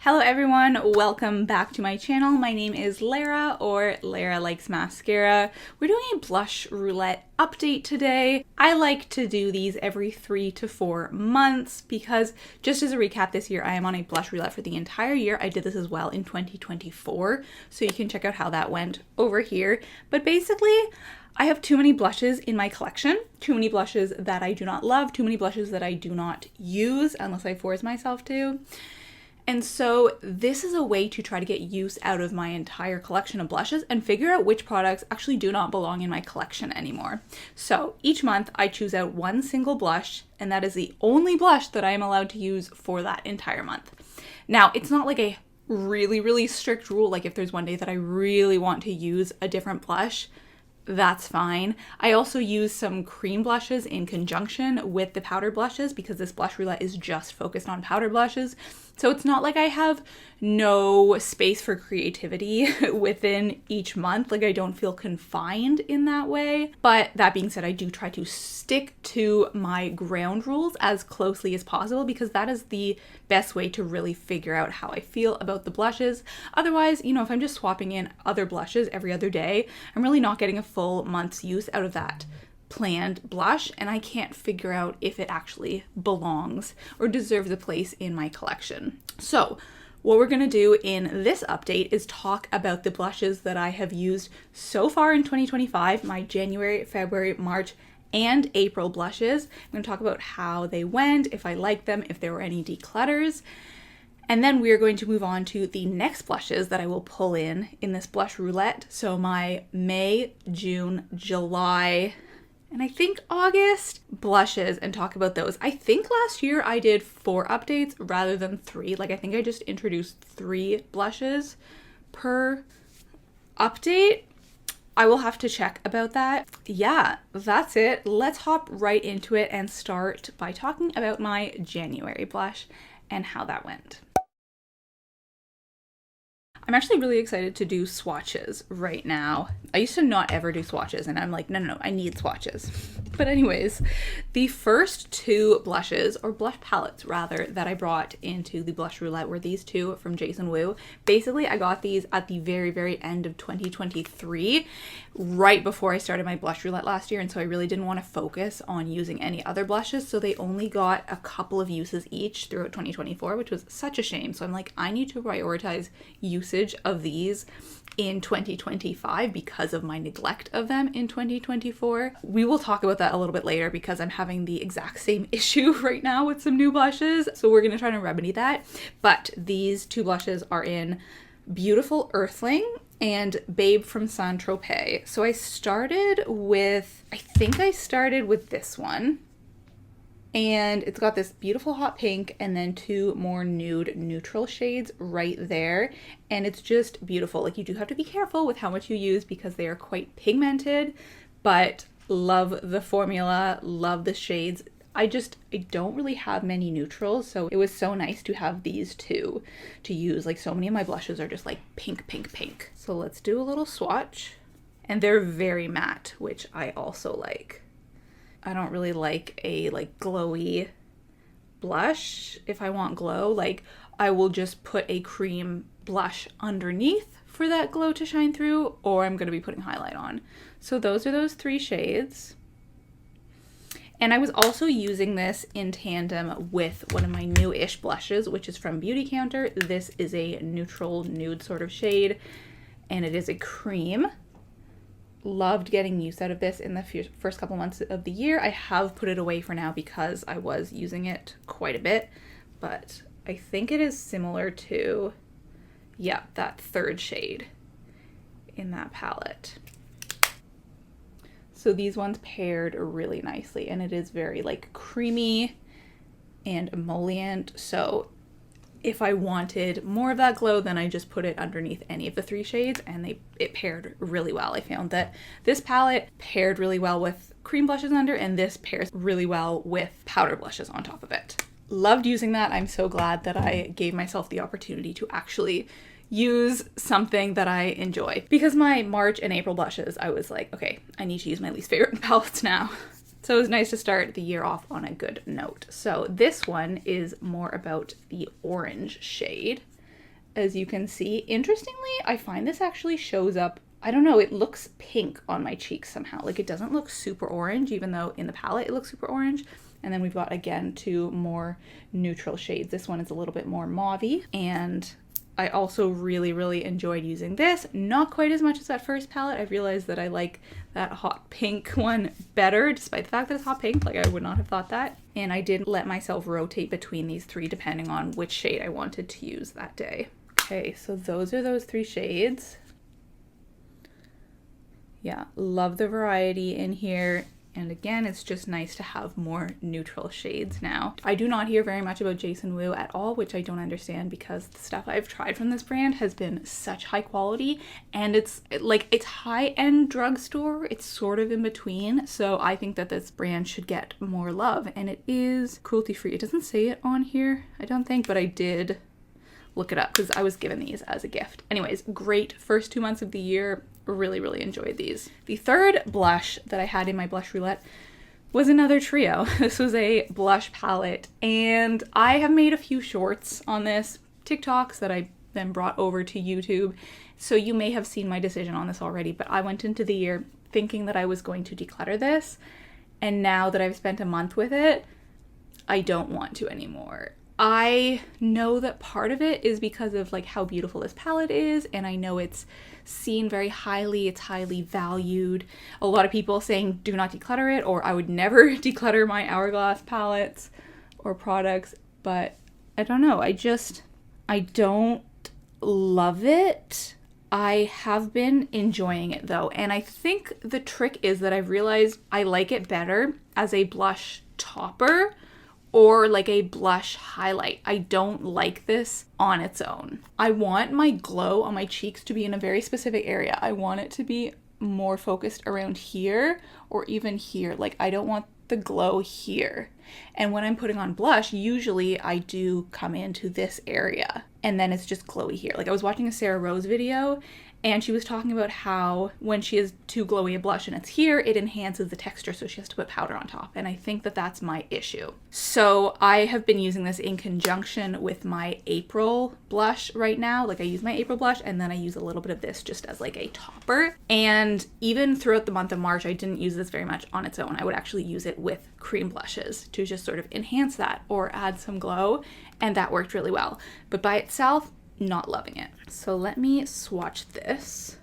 Hello everyone, welcome back to my channel. My name is Lara, or Lara Likes Mascara. We're doing a blush roulette update today. I like to do these every 3 to 4 months because, just as a recap, this year I am on a blush roulette for the entire year. I did this as well in 2024, so you can check out how that went over here. But basically, I have too many blushes in my collection, too many blushes that I do not love, too many blushes that I do not use unless I force myself to. And so this is a way to try to get use out of my entire collection of blushes and figure out which products actually do not belong in my collection anymore. So each month I choose out one single blush, and that is the only blush that I am allowed to use for that entire month. Now, it's not like a really strict rule, like if there's one day that I really want to use a different blush, that's fine. I also use some cream blushes in conjunction with the powder blushes because this blush roulette is just focused on powder blushes. So it's not like I have no space for creativity within each month. Like, I don't feel confined in that way. But that being said, I do try to stick to my ground rules as closely as possible because that is the best way to really figure out how I feel about the blushes. Otherwise, if I'm just swapping in other blushes every other day, I'm really not getting a full month's use out of that planned blush, and I can't figure out if it actually belongs or deserves a place in my collection. So what we're going to do in this update is talk about the blushes that I have used so far in 2025, my January, February, March, and April blushes. I'm going to talk about how they went, if I liked them, if there were any declutters. And then we are going to move on to the next blushes that I will pull in this blush roulette. So my May, June, July, and I think August blushes, and talk about those. I think last year I did 4 updates rather than 3. Like, I think I just introduced 3 blushes per update. I will have to check about that. Yeah, that's it. Let's hop right into it and start by talking about my January blush and how that went. I'm actually really excited to do swatches right now. I used to not ever do swatches, and I'm like, no, I need swatches. But anyways, the first 2 blushes, or blush palettes rather, that I brought into the blush roulette were these 2 from Jason Wu. Basically, I got these at the very end of 2023, right before I started my blush roulette last year, and so I really didn't want to focus on using any other blushes, so they only got a couple of uses each throughout 2024, which was such a shame. So I'm like, I need to prioritize usage of these in 2025 because of my neglect of them in 2024. We will talk about that a little bit later because I'm having the exact same issue right now with some new blushes. So we're going to try to remedy that. But these 2 blushes are in Beautiful Earthling and Babe from Saint-Tropez. So I started with this one. And it's got this beautiful hot pink and then 2 more nude neutral shades right there. And it's just beautiful. Like, you do have to be careful with how much you use because they are quite pigmented, but love the formula, love the shades. I don't really have many neutrals, so it was so nice to have these 2 to use. Like, so many of my blushes are just like pink. So let's do a little swatch. And they're very matte, which I also like. I don't really like a glowy blush. If I want glow, I will just put a cream blush underneath for that glow to shine through, or I'm going to be putting highlight on. So those are those 3 shades. And I was also using this in tandem with one of my new-ish blushes, which is from Beauty Counter. This is a neutral nude sort of shade, and it is a cream. Loved getting use out of this in the first couple months of the year. I have put it away for now because I was using it quite a bit, but I think it is similar to, yeah, that 3rd shade in that palette. So these ones paired really nicely, and it is very creamy and emollient. So if I wanted more of that glow, then I just put it underneath any of the 3 shades, and it paired really well. I found that this palette paired really well with cream blushes under, and this pairs really well with powder blushes on top of it. Loved using that. I'm so glad that I gave myself the opportunity to actually use something that I enjoy. Because my March and April blushes, I was like, okay, I need to use my least favorite palettes now. So it was nice to start the year off on a good note. So this one is more about the orange shade. as you can see. Interestingly, I find this actually shows up, I don't know, it looks pink on my cheeks somehow. Like it doesn't look super orange, even though in the palette it looks super orange. And then we've got, again, 2 more neutral shades. This one is a little bit more mauve-y, and I also really, really enjoyed using this. Not quite as much as that first palette. I realized that I like that hot pink one better, despite the fact that it's hot pink. Like, I would not have thought that. And I did let myself rotate between these 3 depending on which shade I wanted to use that day. Okay, so those are those 3 shades. Yeah, love the variety in here. And again, it's just nice to have more neutral shades now. I do not hear very much about Jason Wu at all, which I don't understand because the stuff I've tried from this brand has been such high quality, and it's high-end drugstore. It's sort of in between. So I think that this brand should get more love, and it is cruelty-free. It doesn't say it on here, I don't think, but I did look it up because I was given these as a gift. Anyways, great first 2 months of the year. Really, really enjoyed these. The third blush that I had in my blush roulette was another trio. This was a blush palette, and I have made a few shorts on this, TikToks that I then brought over to YouTube. So you may have seen my decision on this already, but I went into the year thinking that I was going to declutter this. And now that I've spent a month with it, I don't want to anymore. I know that part of it is because of like how beautiful this palette is, and I know it's seen very highly, it's highly valued. A lot of people saying do not declutter it, or I would never declutter my Hourglass palettes or products, but I don't know, I don't love it. I have been enjoying it though, and I think the trick is that I've realized I like it better as a blush topper or like a blush highlight. I don't like this on its own. I want my glow on my cheeks to be in a very specific area. I want it to be more focused around here or even here. Like, I don't want the glow here. And when I'm putting on blush, usually I do come into this area and then it's just glowy here. Like, I was watching a Sarah Rose video and she was talking about how when she is too glowy a blush and it's here, it enhances the texture, so she has to put powder on top. And I think that that's my issue. So I have been using this in conjunction with my April blush right now. Like, I use my April blush and then I use a little bit of this just as like a topper. And even throughout the month of March, I didn't use this very much on its own. I would actually use it with cream blushes to just sort of enhance that or add some glow. And that worked really well. But by itself, not loving it. So let me swatch this.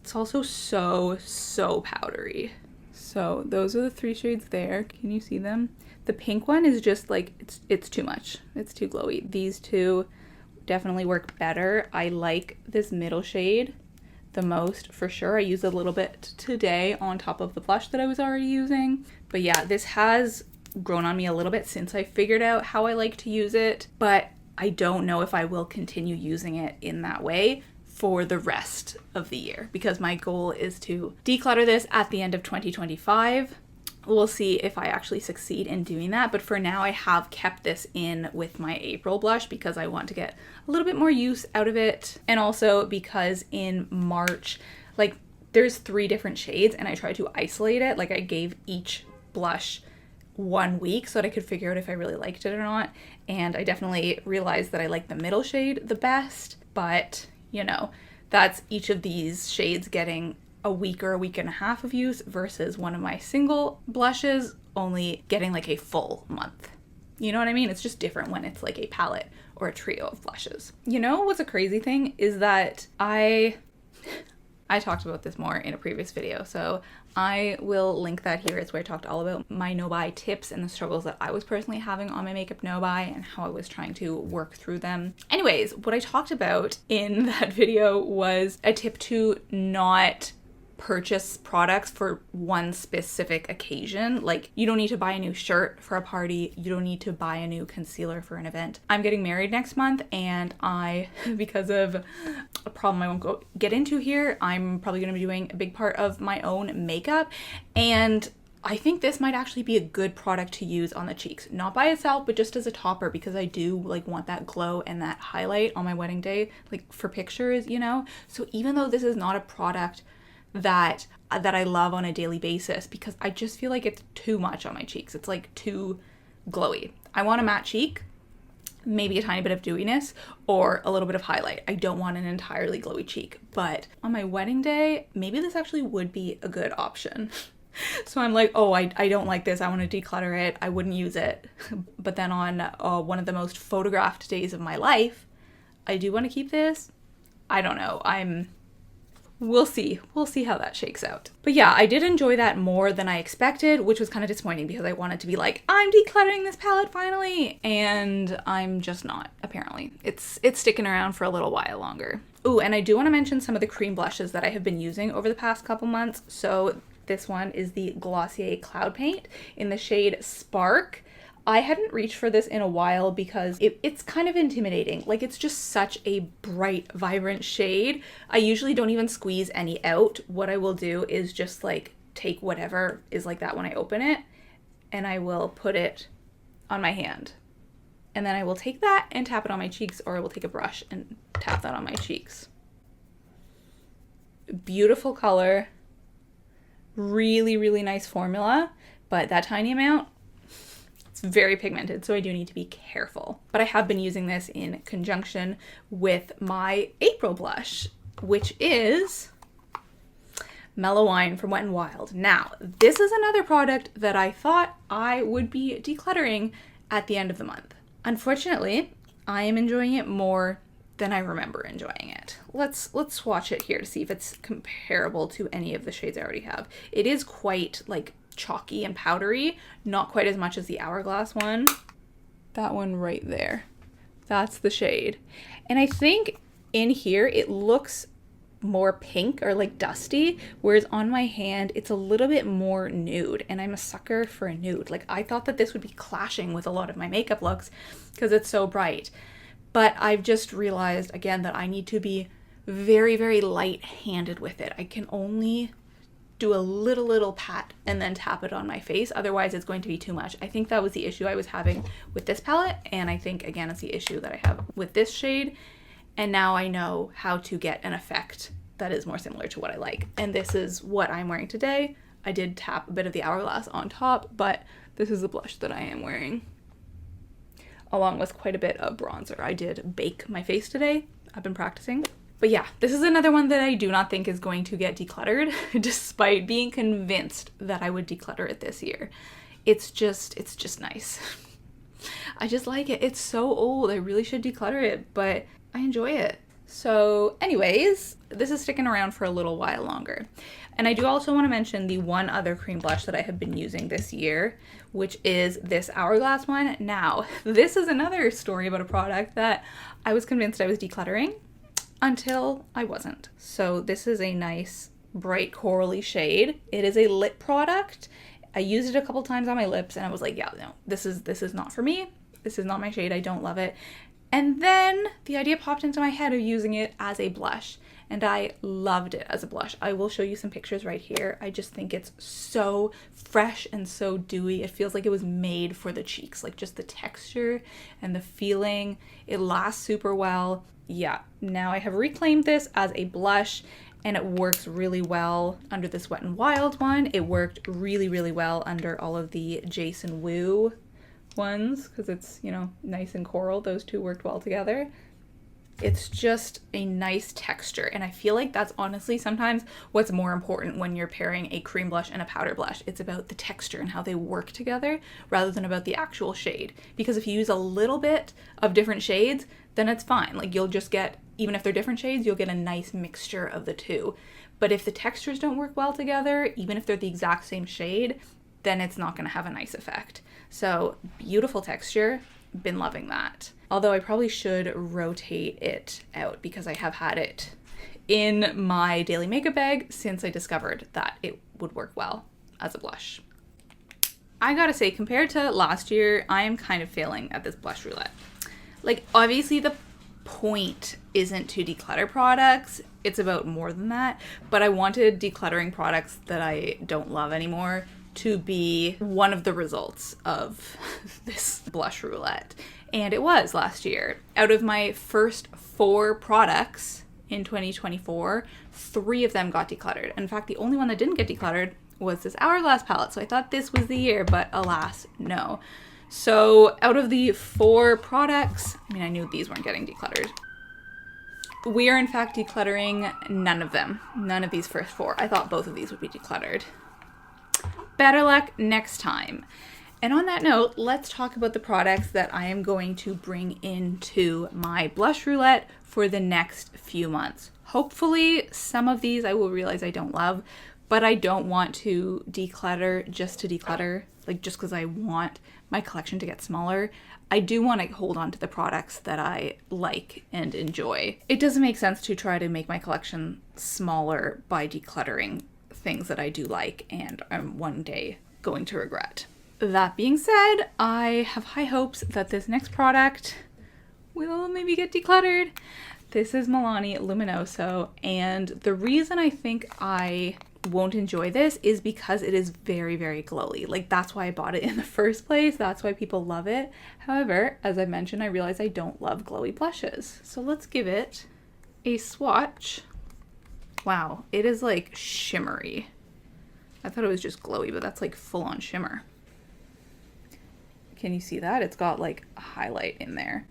It's also so powdery. So those are the 3 shades there. Can you see them? The pink one is just like, it's too much. It's too glowy. These 2 definitely work better. I like this middle shade the most for sure. I used a little bit today on top of the blush that I was already using. But yeah, this has grown on me a little bit since I figured out how I like to use it, but I don't know if I will continue using it in that way for the rest of the year because my goal is to declutter this at the end of 2025. We'll see if I actually succeed in doing that, but for now I have kept this in with my April blush because I want to get a little bit more use out of it, and also because in March, like, there's 3 different shades and I tried to isolate it. Like, I gave each blush 1 week so that I could figure out if I really liked it or not. And I definitely realized that I like the middle shade the best, but you know, that's each of these shades getting a week or a week and a half of use versus one of my single blushes only getting like a full month. You know what I mean? It's just different when it's like a palette or a trio of blushes. You know what's a crazy thing is that I talked about this more in a previous video, so I will link that here. It's where I talked all about my no-buy tips and the struggles that I was personally having on my makeup no-buy and how I was trying to work through them. Anyways, what I talked about in that video was a tip to not purchase products for one specific occasion. Like, you don't need to buy a new shirt for a party. You don't need to buy a new concealer for an event. I'm getting married next month, and I, because of a problem I won't get into here, I'm probably going to be doing a big part of my own makeup, and I think this might actually be a good product to use on the cheeks, not by itself, but just as a topper, because I do like want that glow and that highlight on my wedding day, like for pictures, you know? So even though this is not a product that I love on a daily basis, because I just feel like it's too much on my cheeks. It's like too glowy. I want a matte cheek. maybe a tiny bit of dewiness, or a little bit of highlight. I don't want an entirely glowy cheek, but on my wedding day, maybe this actually would be a good option. So I'm like, oh, I don't like this. I want to declutter it. I wouldn't use it. But then on one of the most photographed days of my life, I do want to keep this. I don't know. We'll see. We'll see how that shakes out. But yeah, I did enjoy that more than I expected, which was kind of disappointing because I wanted to be like, I'm decluttering this palette finally. And I'm just not, apparently. It's sticking around for a little while longer. Ooh, and I do want to mention some of the cream blushes that I have been using over the past couple months. So this one is the Glossier Cloud Paint in the shade Spark. I hadn't reached for this in a while because it's kind of intimidating. Like, it's just such a bright, vibrant shade. I usually don't even squeeze any out. What I will do is just like take whatever is like that when I open it, and I will put it on my hand. And then I will take that and tap it on my cheeks, or I will take a brush and tap that on my cheeks. Beautiful color. Really, really nice formula, but that tiny amount, it's very pigmented, so I do need to be careful. But I have been using this in conjunction with my April blush, which is Mellow Wine from Wet n Wild. Now, this is another product that I thought I would be decluttering at the end of the month. Unfortunately, I am enjoying it more than I remember enjoying it. Let's swatch it here to see if it's comparable to any of the shades I already have. It is quite like chalky and powdery, not quite as much as the Hourglass one. That one right there. That's the shade. And I think in here it looks more pink or like dusty, whereas on my hand it's a little bit more nude, and I'm a sucker for a nude. Like, I thought that this would be clashing with a lot of my makeup looks because it's so bright. But I've just realized, again, that I need to be very, very light-handed with it. I can only do a little pat and then tap it on my face. Otherwise, it's going to be too much. I think that was the issue I was having with this palette. And I think, again, it's the issue that I have with this shade. And now I know how to get an effect that is more similar to what I like. And this is what I'm wearing today. I did tap a bit of the Hourglass on top, but this is the blush that I am wearing, along with quite a bit of bronzer. I did bake my face today. I've been practicing. But yeah, this is another one that I do not think is going to get decluttered, despite being convinced that I would declutter it this year. It's just nice. I just like it. It's so old. I really should declutter it, but I enjoy it. So anyways, this is sticking around for a little while longer. And I do also want to mention the one other cream blush that I have been using this year, which is this Hourglass one. Now, this is another story about a product that I was convinced I was decluttering until I wasn't. So this is a nice bright corally shade. It is a lip product. I used it a couple times on my lips and I was like, yeah, no, this is not for me. This is not my shade. I don't love it. And then the idea popped into my head of using it as a blush, and I loved it as a blush. I will show you some pictures right here. I just think it's so fresh and so dewy. It feels like it was made for the cheeks, like just the texture and the feeling. It lasts super well. Yeah, now I have reclaimed this as a blush, and it works really well under this Wet n Wild one. It worked really, really well under all of the Jason Wu ones because it's, you know, nice and coral. Those two worked well together. It's just a nice texture, and I feel like that's honestly sometimes what's more important when you're pairing a cream blush and a powder blush. It's about the texture and how they work together rather than about the actual shade, because if you use a little bit of different shades, then it's fine. Like, you'll just get, even if they're different shades, you'll get a nice mixture of the two. But if the textures don't work well together, even if they're the exact same shade, then it's not going to have a nice effect. So beautiful texture, been loving that. Although I probably should rotate it out because I have had it in my daily makeup bag since I discovered that it would work well as a blush. I gotta say, compared to last year, I am kind of failing at this blush roulette. Like, obviously the point isn't to declutter products, it's about more than that, but I wanted decluttering products that I don't love anymore to be one of the results of this blush roulette. And it was last year. Out of my first 4 products in 2024, 3 of them got decluttered. In fact, the only one that didn't get decluttered was this Hourglass palette. So I thought this was the year, but alas, no. So out of the 4 products, I mean, I knew these weren't getting decluttered. We are in fact decluttering none of them. None of these first 4. I thought both of these would be decluttered. Better luck next time. And on that note, let's talk about the products that I am going to bring into my blush roulette for the next few months. Hopefully some of these I will realize I don't love, but I don't want to declutter just to declutter, like just because I want my collection to get smaller. I do want to hold on to the products that I like and enjoy. It doesn't make sense to try to make my collection smaller by decluttering things that I do like and I'm one day going to regret. That being said, I have high hopes that this next product will maybe get decluttered. This is Milani Luminoso, and the reason I think I won't enjoy this is because it is very, very glowy. Like, that's why I bought it in the first place. That's why people love it. However, as I mentioned, I realize I don't love glowy blushes. So let's give it a swatch. Wow, it is like shimmery. I thought it was just glowy, but that's like full-on shimmer. Can you see that? It's got like a highlight in there.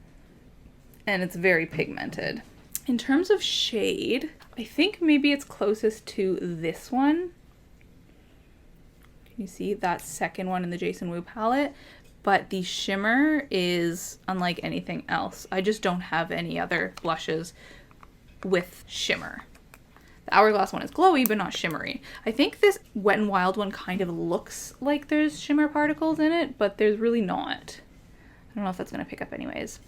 And it's very pigmented. In terms of shade, I think maybe it's closest to this one. Can you see that second one in the Jason Wu palette? But the shimmer is unlike anything else. I just don't have any other blushes with shimmer. The Hourglass one is glowy, but not shimmery. I think this Wet n Wild one kind of looks like there's shimmer particles in it, but there's really not. I don't know if that's gonna pick up anyways.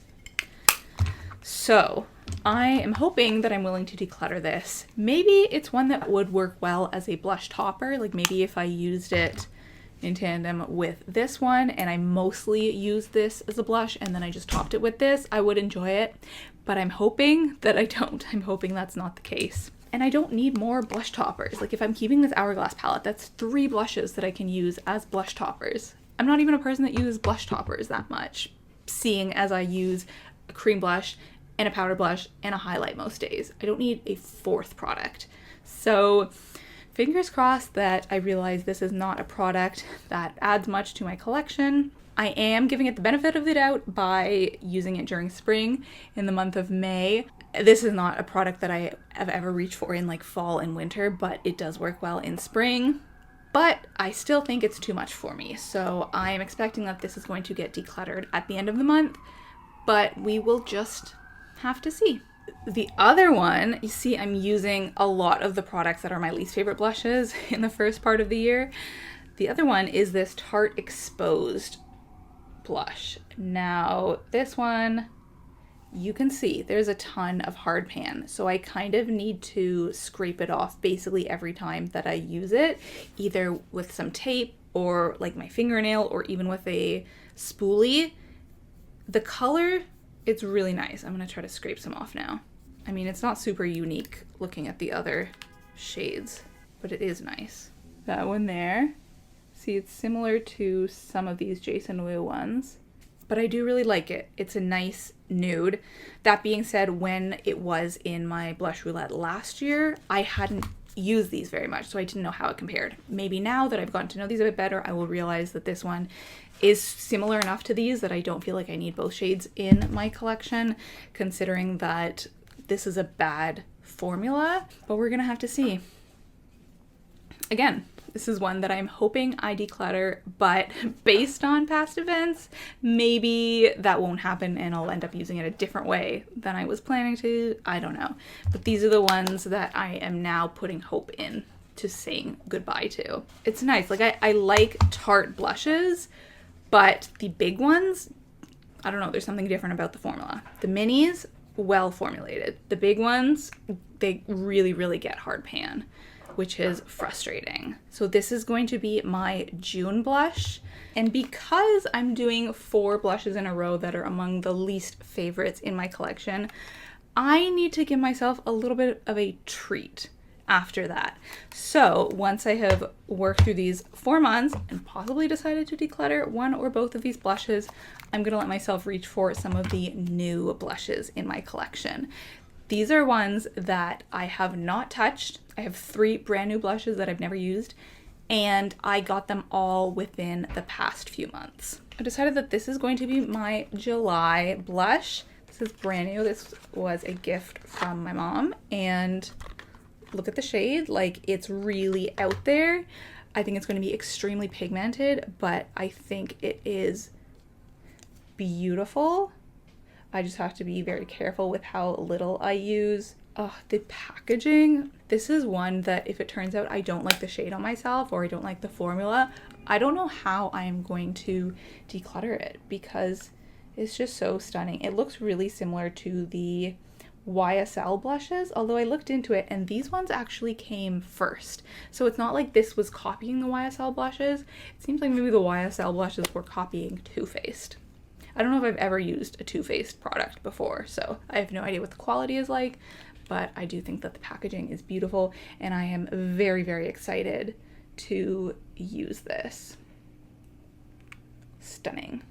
So I am hoping that I'm willing to declutter this. Maybe it's one that would work well as a blush topper. Like maybe if I used it in tandem with this one and I mostly used this as a blush and then I just topped it with this, I would enjoy it. But I'm hoping that I don't. I'm hoping that's not the case. And I don't need more blush toppers. Like if I'm keeping this Hourglass palette, that's 3 blushes that I can use as blush toppers. I'm not even a person that uses blush toppers that much, seeing as I use a cream blush and a powder blush and a highlight most days. I don't need a 4th product. So fingers crossed that I realize this is not a product that adds much to my collection. I am giving it the benefit of the doubt by using it during spring in the month of May. This is not a product that I have ever reached for in like fall and winter, but it does work well in spring. But I still think it's too much for me. So I am expecting that this is going to get decluttered at the end of the month, but we will just have to see. The other one, you see I'm using a lot of the products that are my least favorite blushes in the first part of the year. The other one is this Tarte Exposed blush. Now this one, you can see there's a ton of hard pan, so I kind of need to scrape it off basically every time that I use it, either with some tape or like my fingernail or even with a spoolie. The color, it's really nice. I'm gonna try to scrape some off now. I mean, it's not super unique looking at the other shades, but it is nice. That one there, see, it's similar to some of these Jason Wu ones, but I do really like it. It's a nice nude. That being said, when it was in my blush roulette last year, I hadn't used these very much, so I didn't know how it compared. Maybe now that I've gotten to know these a bit better, I will realize that this one is similar enough to these that I don't feel like I need both shades in my collection, considering that this is a bad formula, but we're gonna have to see. Again, this is one that I'm hoping I declutter, but based on past events, maybe that won't happen and I'll end up using it a different way than I was planning to. I don't know. But these are the ones that I am now putting hope in to saying goodbye to. It's nice. Like I like Tarte blushes, but the big ones, I don't know, there's something different about the formula. The minis, well formulated. The big ones, they really, really get hard pan, which is frustrating. So this is going to be my June blush. And because I'm doing 4 blushes in a row that are among the least favorites in my collection, I need to give myself a little bit of a treat after that. So once I have worked through these 4 months and possibly decided to declutter one or both of these blushes, I'm gonna let myself reach for some of the new blushes in my collection. These are ones that I have not touched. I have 3 brand new blushes that I've never used, and I got them all within the past few months. I decided that this is going to be my July blush. This is brand new. This was a gift from my mom, and look at the shade. Like, it's really out there. I think it's going to be extremely pigmented, but I think it is beautiful. I just have to be very careful with how little I use. Oh, the packaging. This is one that if it turns out I don't like the shade on myself or I don't like the formula, I don't know how I'm going to declutter it because it's just so stunning. It looks really similar to the YSL blushes, although I looked into it and these ones actually came first. So it's not like this was copying the YSL blushes. It seems like maybe the YSL blushes were copying Too Faced. I don't know if I've ever used a Too Faced product before, so I have no idea what the quality is like, but I do think that the packaging is beautiful and I am very, very excited to use this. Stunning.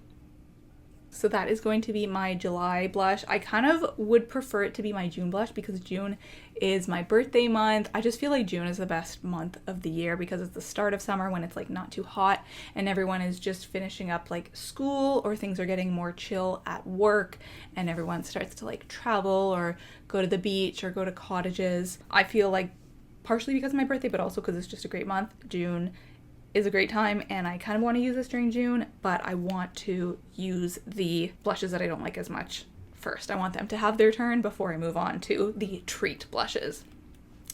So that is going to be my July blush. I kind of would prefer it to be my June blush because June is my birthday month. I just feel like June is the best month of the year because it's the start of summer when it's like not too hot and everyone is just finishing up like school or things are getting more chill at work and everyone starts to like travel or go to the beach or go to cottages. I feel like partially because of my birthday, but also because it's just a great month, June is a great time and I kind of want to use this during June, but I want to use the blushes that I don't like as much first. I want them to have their turn before I move on to the treat blushes.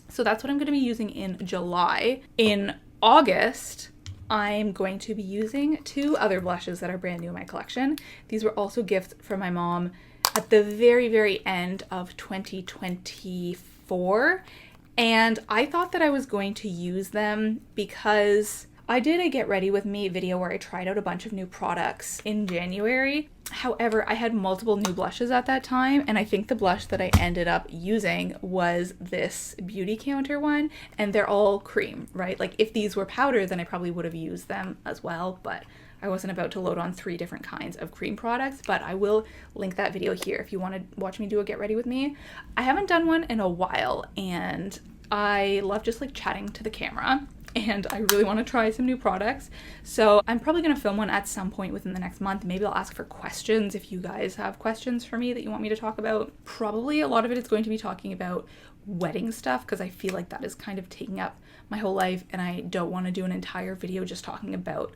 So that's what I'm going to be using in July. In August, I'm going to be using two other blushes that are brand new in my collection. These were also gifts from my mom at the very, very end of 2024. And I thought that I was going to use them because I did a get ready with me video where I tried out a bunch of new products in January. However, I had multiple new blushes at that time, and I think the blush that I ended up using was this Beauty Counter one, and they're all cream, right? Like if these were powder, then I probably would have used them as well, but I wasn't about to load on 3 different kinds of cream products, but I will link that video here if you want to watch me do a get ready with me. I haven't done one in a while, and I love just like chatting to the camera. And I really want to try some new products. So I'm probably going to film one at some point within the next month. Maybe I'll ask for questions if you guys have questions for me that you want me to talk about. Probably a lot of it is going to be talking about wedding stuff because I feel like that is kind of taking up my whole life and I don't want to do an entire video just talking about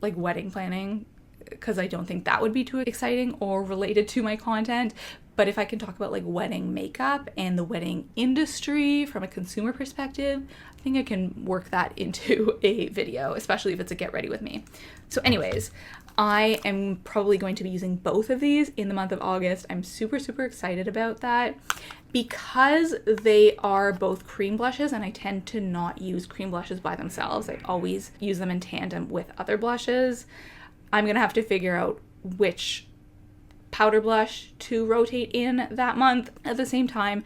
like wedding planning because I don't think that would be too exciting or related to my content. But if I can talk about like wedding makeup and the wedding industry from a consumer perspective, I think I can work that into a video, especially if it's a get ready with me. So anyways, I am probably going to be using both of these in the month of August. I'm super, super excited about that because they are both cream blushes and I tend to not use cream blushes by themselves. I always use them in tandem with other blushes. I'm gonna have to figure out which powder blush to rotate in that month. At the same time,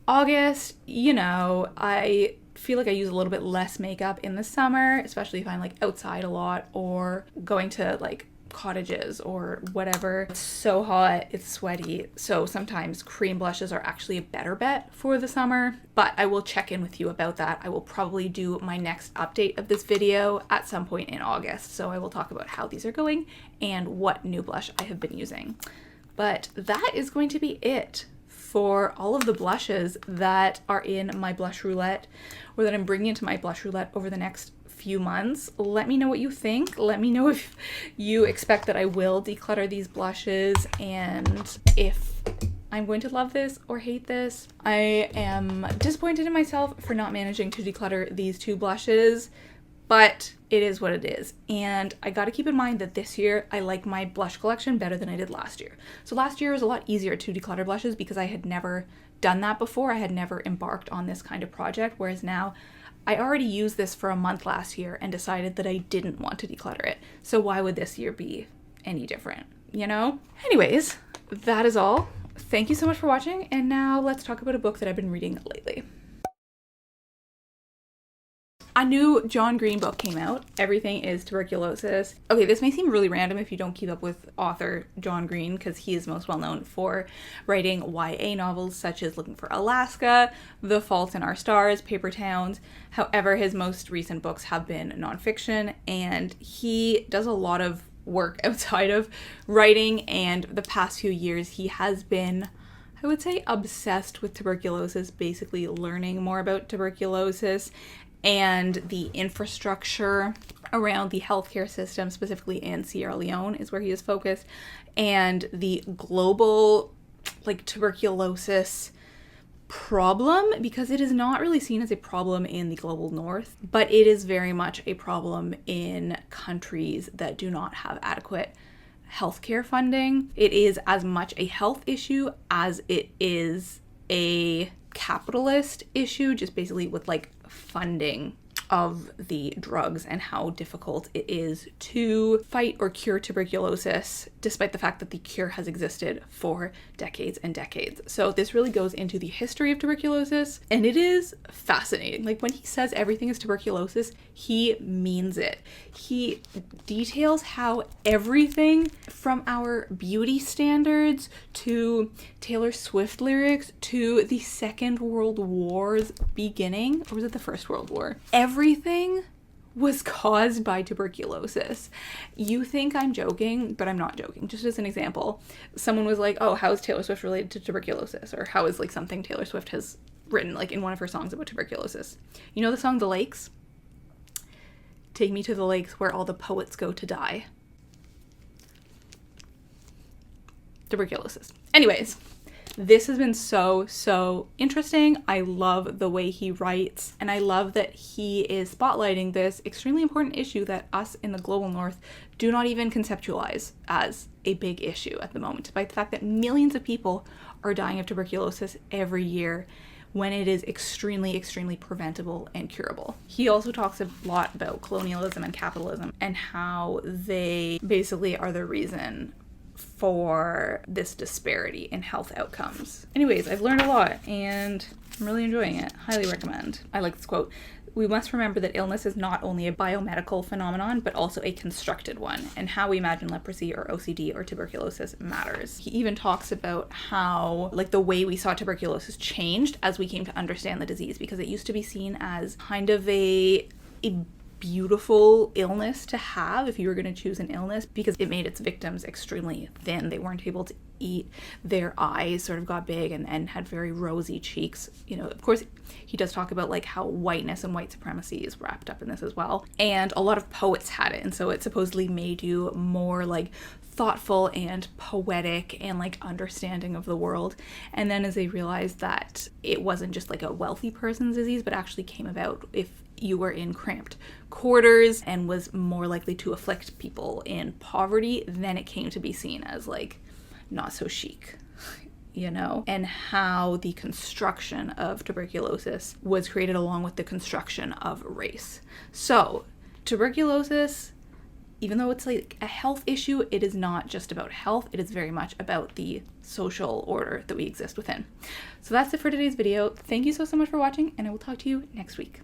August, you know, I feel like I use a little bit less makeup in the summer, especially if I'm like outside a lot or going to like cottages or whatever. It's so hot, it's sweaty, so sometimes cream blushes are actually a better bet for the summer, but I will check in with you about that. I will probably do my next update of this video at some point in August, so I will talk about how these are going and what new blush I have been using. But that is going to be it for all of the blushes that are in my blush roulette or that I'm bringing into my blush roulette over the next few months. Let me know what you think. Let me know if you expect that I will declutter these blushes and if I'm going to love this or hate this. I am disappointed in myself for not managing to declutter these two blushes, but it is what it is. And I got to keep in mind that this year I like my blush collection better than I did last year. So last year was a lot easier to declutter blushes because I had never done that before. I had never embarked on this kind of project, whereas now I already used this for a month last year and decided that I didn't want to declutter it. So why would this year be any different, you know? Anyways, that is all. Thank you so much for watching, and now let's talk about a book that I've been reading lately. A new John Green book came out. Everything is Tuberculosis. Okay, this may seem really random if you don't keep up with author John Green because he is most well known for writing YA novels such as Looking for Alaska, The Fault in Our Stars, Paper Towns. However, his most recent books have been nonfiction and he does a lot of work outside of writing, and the past few years he has been, I would say, obsessed with tuberculosis, basically learning more about tuberculosis and the infrastructure around the healthcare system, specifically in Sierra Leone is where he is focused, and the global tuberculosis problem, because it is not really seen as a problem in the global north, but it is very much a problem in countries that do not have adequate healthcare funding. It is as much a health issue as it is a capitalist issue, just basically with funding of the drugs and how difficult it is to fight or cure tuberculosis, despite the fact that the cure has existed for decades and decades. So this really goes into the history of tuberculosis, and it is fascinating. When he says everything is tuberculosis, he means it. He details how everything from our beauty standards to Taylor Swift lyrics to the Second World War's beginning, or was it the First World War? Everything was caused by tuberculosis. You think I'm joking, but I'm not joking. Just as an example, someone was like, oh, how is Taylor Swift related to tuberculosis? Or how is something Taylor Swift has written in one of her songs about tuberculosis? You know the song The Lakes? Take me to the lakes where all the poets go to die. Tuberculosis. Anyways, this has been so interesting. I love the way he writes, and I love that he is spotlighting this extremely important issue that us in the global north do not even conceptualize as a big issue at the moment, despite the fact that millions of people are dying of tuberculosis every year when it is extremely preventable and curable. He also talks a lot about colonialism and capitalism and how they basically are the reason for this disparity in health outcomes. Anyways, I've learned a lot and I'm really enjoying it. Highly recommend. I like this quote. We must remember that illness is not only a biomedical phenomenon, but also a constructed one, and how we imagine leprosy or OCD or tuberculosis matters. He even talks about how the way we saw tuberculosis changed as we came to understand the disease, because it used to be seen as kind of a beautiful illness to have if you were going to choose an illness, because it made its victims extremely thin. They weren't able to eat. Their eyes sort of got big and had very rosy cheeks. Of course, he does talk about how whiteness and white supremacy is wrapped up in this as well. And a lot of poets had it. And so it supposedly made you more thoughtful and poetic and understanding of the world. And then as they realized that it wasn't just a wealthy person's disease, but actually came about if you were in cramped quarters and was more likely to afflict people in poverty, then it came to be seen as not so chic, and how the construction of tuberculosis was created along with the construction of race. So tuberculosis, even though it's a health issue, it is not just about health. It is very much about the social order that we exist within. So that's it for today's video. Thank you so much for watching, and I will talk to you next week.